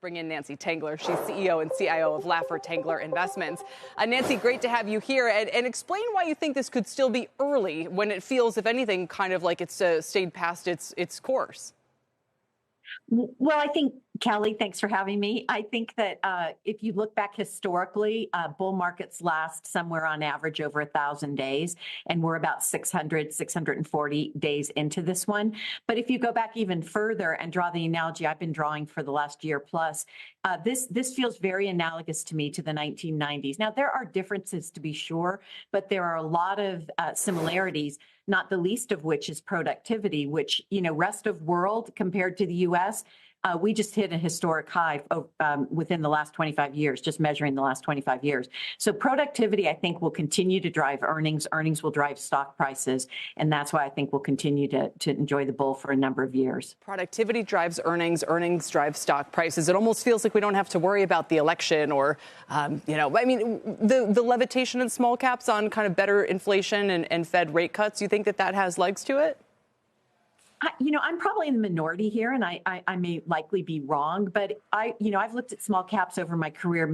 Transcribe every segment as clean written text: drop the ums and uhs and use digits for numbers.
Bring in Nancy Tengler. She's CEO and CIO of Laffer Tengler Investments. Nancy, great to have you here. And explain why you think this could still be early when it feels, if anything, kind of like it's stayed past its course. Well, I think, Kelly, thanks for having me. I think that if you look back historically, bull markets last somewhere on average over 1,000 days, and we're about 640 days into this one. But if you go back even further and draw the analogy I've been drawing for the last year plus, this feels very analogous to me to the 1990s. Now, there are differences to be sure, but there are a lot of similarities, not the least of which is productivity, which, rest of world compared to the U.S., we just hit a historic high within the last 25 years, just measuring the last 25 years. So productivity, I think, will continue to drive earnings. Earnings will drive stock prices. And that's why I think we'll continue to enjoy the bull for a number of years. Productivity drives earnings. Earnings drive stock prices. It almost feels like we don't have to worry about the election or, the levitation in small caps on kind of better inflation and Fed rate cuts. You think that has legs to it? I'm probably in the minority here, and I may likely be wrong, but I've looked at small caps over my career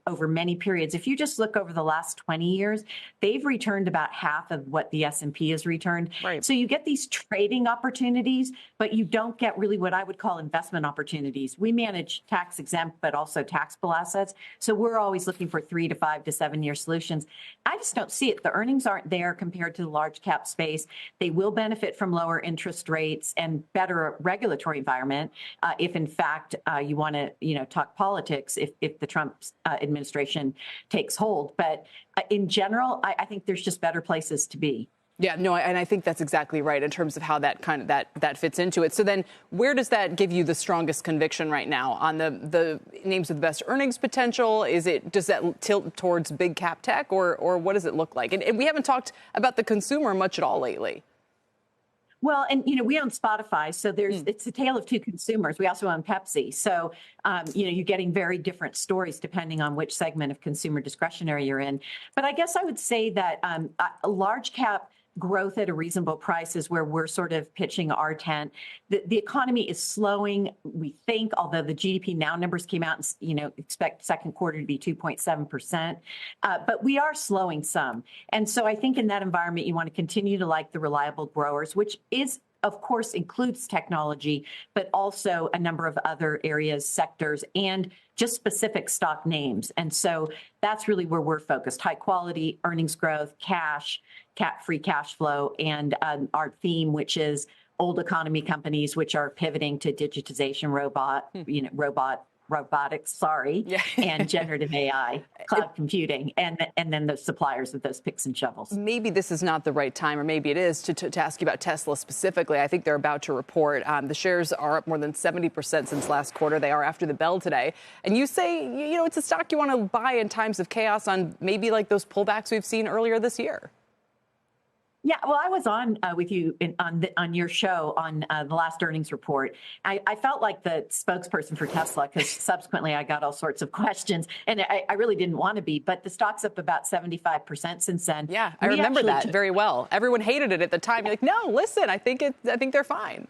over many periods. If you just look over the last 20 years, they've returned about half of what the S&P has returned. Right. So you get these trading opportunities, but you don't get really what I would call investment opportunities. We manage tax exempt, but also taxable assets. So we're always looking for 3 to 5 to 7 year solutions. I just don't see it. The earnings aren't there compared to the large cap space. They will benefit from lower interest rates and better regulatory environment if, in fact, you want to, talk politics if the Trump administration takes hold. But in general, I think there's just better places to be. Yeah, no, and I think that's exactly right in terms of how that fits into it. So then where does that give you the strongest conviction right now on the names with the best earnings potential? Does that tilt towards big cap tech or what does it look like? And we haven't talked about the consumer much at all lately. Well, and, we own Spotify, so it's a tale of two consumers. We also own Pepsi. So, you're getting very different stories depending on which segment of consumer discretionary you're in. But I guess I would say that a large cap growth at a reasonable price is where we're sort of pitching our tent. The economy is slowing, we think, although the GDP now numbers came out and, expect second quarter to be 2.7%. But we are slowing some. And so I think in that environment, you want to continue to like the reliable growers, which of course, includes technology, but also a number of other areas, sectors, and just specific stock names. And so that's really where we're focused: high quality, earnings growth, free cash flow, and our theme, which is old economy companies, which are pivoting to digitization, robotics, and generative AI, cloud computing, and then the suppliers of those picks and shovels. Maybe this is not the right time, or maybe it is, to ask you about Tesla specifically. I think they're about to report. The shares are up more than 70% since last quarter. They are after the bell today. And you say, it's a stock you want to buy in times of chaos on maybe like those pullbacks we've seen earlier this year. Yeah, well, I was on with you on your show on the last earnings report. I felt like the spokesperson for Tesla because subsequently I got all sorts of questions, and I really didn't want to be. But the stock's up about 75% since then. Yeah, I remember that very well. Everyone hated it at the time. You're like, no, listen, I think they're fine.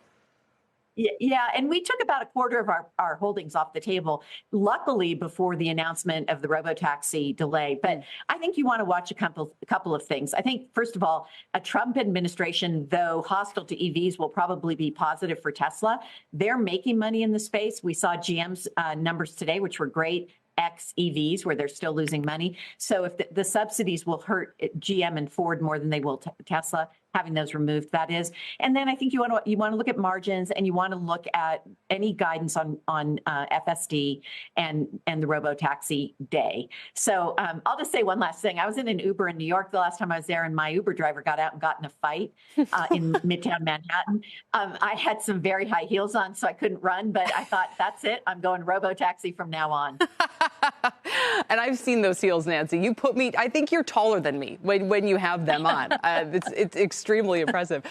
Yeah, and we took about a quarter of our holdings off the table, luckily before the announcement of the robotaxi delay. But I think you want to watch a couple of things. I think, first of all, a Trump administration, though hostile to EVs, will probably be positive for Tesla. They're making money in the space. We saw GM's numbers today, which were great. X EVs, where they're still losing money. So if the subsidies will hurt GM and Ford more than they will Tesla, having those removed, that is. And then I think you want to look at margins, and you want to look at any guidance on FSD and the robotaxi day. So I'll just say one last thing. I was in an Uber in New York the last time I was there, and my Uber driver got out and got in a fight in Midtown Manhattan. I had some very high heels on, so I couldn't run, but I thought, that's it. I'm going robotaxi from now on. And I've seen those heels, Nancy. I think you're taller than me when you have them on. It's extremely impressive.